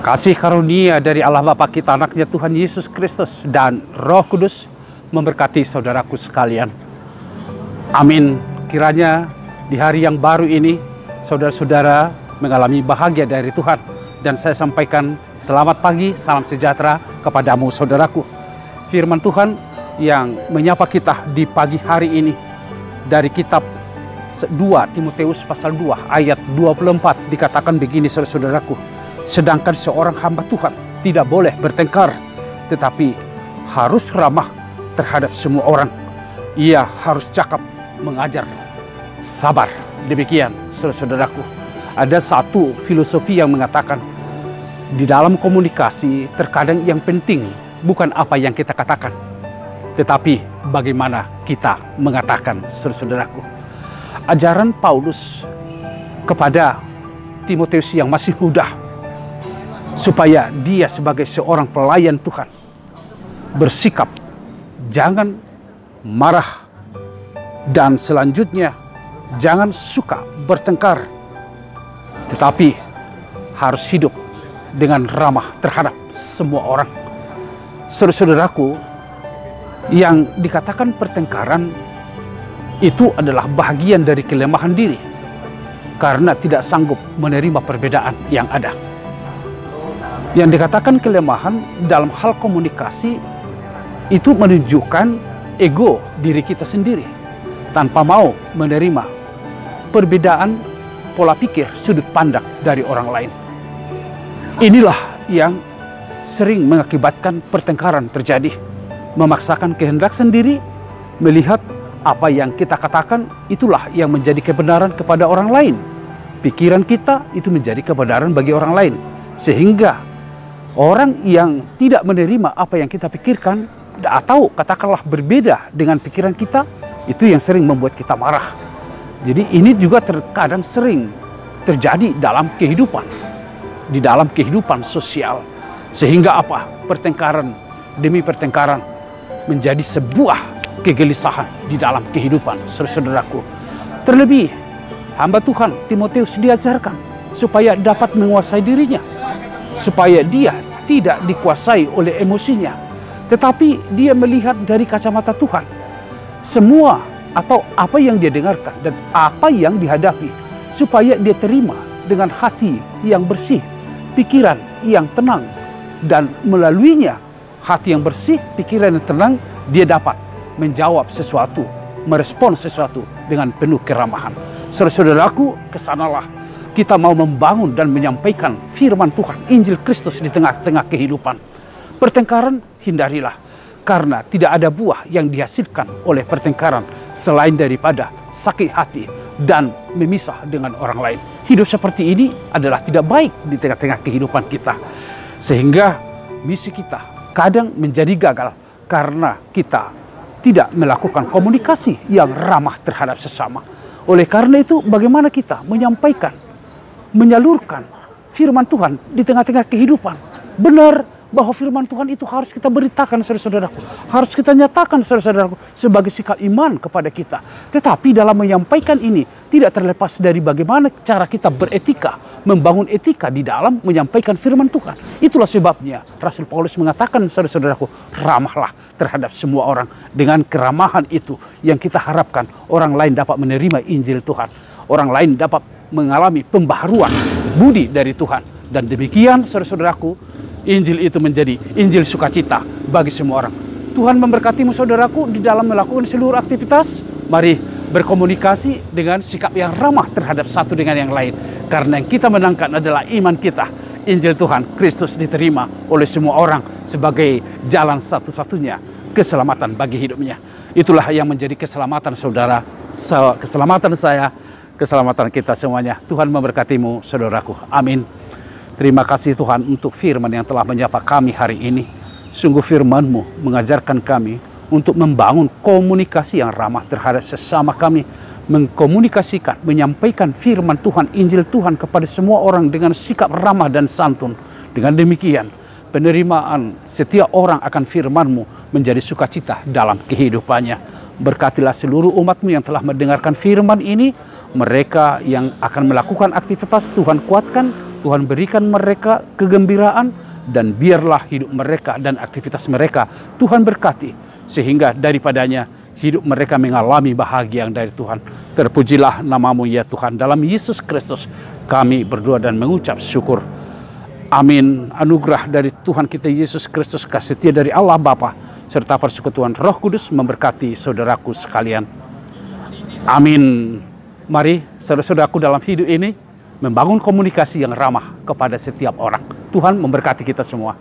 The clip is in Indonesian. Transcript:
Kasih karunia dari Allah Bapa kita, anaknya Tuhan Yesus Kristus, dan Roh Kudus memberkati saudaraku sekalian. Amin. Kiranya di hari yang baru ini, saudara-saudara mengalami bahagia dari Tuhan. Dan saya sampaikan selamat pagi, salam sejahtera kepadamu saudaraku. Firman Tuhan yang menyapa kita di pagi hari ini dari kitab 2 Timotius pasal 2 ayat 24 dikatakan begini saudara-saudaraku. Sedangkan seorang hamba Tuhan tidak boleh bertengkar, tetapi harus ramah terhadap semua orang. Ia harus cakap, mengajar, sabar. Demikian saudara-saudaraku. Ada satu filosofi yang mengatakan di dalam komunikasi terkadang yang penting bukan apa yang kita katakan, tetapi bagaimana kita mengatakan, saudara-saudaraku. Ajaran Paulus kepada Timotius yang masih muda, supaya dia sebagai seorang pelayan Tuhan bersikap jangan marah, dan selanjutnya jangan suka bertengkar, tetapi harus hidup dengan ramah terhadap semua orang. Saudara-saudaraku, yang dikatakan pertengkaran itu adalah bagian dari kelemahan diri karena tidak sanggup menerima perbedaan yang ada. Yang dikatakan kelemahan dalam hal komunikasi itu menunjukkan ego diri kita sendiri tanpa mau menerima perbedaan pola pikir, sudut pandang dari orang lain. Inilah yang sering mengakibatkan pertengkaran terjadi, memaksakan kehendak sendiri, melihat apa yang kita katakan itulah yang menjadi kebenaran kepada orang lain. Pikiran kita itu menjadi kebenaran bagi orang lain, sehingga orang yang tidak menerima apa yang kita pikirkan atau katakanlah berbeda dengan pikiran kita, itu yang sering membuat kita marah. Jadi ini juga terkadang sering terjadi dalam kehidupan, di dalam kehidupan sosial. Sehingga apa? Pertengkaran demi pertengkaran menjadi sebuah kegelisahan di dalam kehidupan saudaraku. Terlebih hamba Tuhan Timotius diajarkan supaya dapat menguasai dirinya, supaya dia tidak dikuasai oleh emosinya, tetapi dia melihat dari kacamata Tuhan. Semua atau apa yang dia dengarkan dan apa yang dihadapi, supaya dia terima dengan hati yang bersih, pikiran yang tenang, dan melaluinya hati yang bersih, pikiran yang tenang, dia dapat menjawab sesuatu, merespon sesuatu dengan penuh keramahan. Saudara-saudaraku, kesanalah kita mau membangun dan menyampaikan firman Tuhan, Injil Kristus di tengah-tengah kehidupan. Pertengkaran hindarilah, karena tidak ada buah yang dihasilkan oleh pertengkaran selain daripada sakit hati dan memisah dengan orang lain. Hidup seperti ini adalah tidak baik di tengah-tengah kehidupan kita, sehingga misi kita kadang menjadi gagal karena kita tidak melakukan komunikasi yang ramah terhadap sesama. Oleh karena itu, bagaimana kita menyampaikan, menyalurkan firman Tuhan di tengah-tengah kehidupan? Benar bahwa firman Tuhan itu harus kita beritakan saudara-saudaraku, harus kita nyatakan saudara-saudaraku sebagai sikap iman kepada kita. Tetapi dalam menyampaikan ini tidak terlepas dari bagaimana cara kita beretika, membangun etika di dalam menyampaikan firman Tuhan. Itulah sebabnya Rasul Paulus mengatakan saudara-saudaraku, ramahlah terhadap semua orang. Dengan keramahan itu yang kita harapkan orang lain dapat menerima Injil Tuhan, orang lain dapat mengalami pembaharuan budi dari Tuhan. Dan demikian saudara-saudaraku, Injil itu menjadi Injil sukacita bagi semua orang. Tuhan memberkatimu saudaraku di dalam melakukan seluruh aktivitas. Mari berkomunikasi dengan sikap yang ramah terhadap satu dengan yang lain. Karena yang kita menangkan adalah iman kita. Injil Tuhan Kristus diterima oleh semua orang sebagai jalan satu-satunya keselamatan bagi hidupnya. Itulah yang menjadi keselamatan saudara, keselamatan saya, keselamatan kita semuanya. Tuhan memberkatimu saudaraku. Amin. Terima kasih Tuhan untuk firman yang telah menyapa kami hari ini. Sungguh firman-Mu mengajarkan kami untuk membangun komunikasi yang ramah terhadap sesama kami. Mengkomunikasikan, menyampaikan firman Tuhan, Injil Tuhan kepada semua orang dengan sikap ramah dan santun. Dengan demikian, penerimaan setiap orang akan firman-Mu menjadi sukacita dalam kehidupannya. Berkatilah seluruh umat-Mu yang telah mendengarkan firman ini. Mereka yang akan melakukan aktivitas, Tuhan kuatkan. Tuhan berikan mereka kegembiraan, dan biarlah hidup mereka dan aktivitas mereka Tuhan berkati, sehingga daripadanya hidup mereka mengalami bahagia yang dari Tuhan. Terpujilah namamu ya Tuhan. Dalam Yesus Kristus kami berdoa dan mengucap syukur. Amin. Anugerah dari Tuhan kita Yesus Kristus, kasih setia dari Allah Bapa, serta persekutuan Roh Kudus memberkati saudaraku sekalian. Amin. Mari saudara-saudaraku dalam hidup ini membangun komunikasi yang ramah kepada setiap orang. Tuhan memberkati kita semua.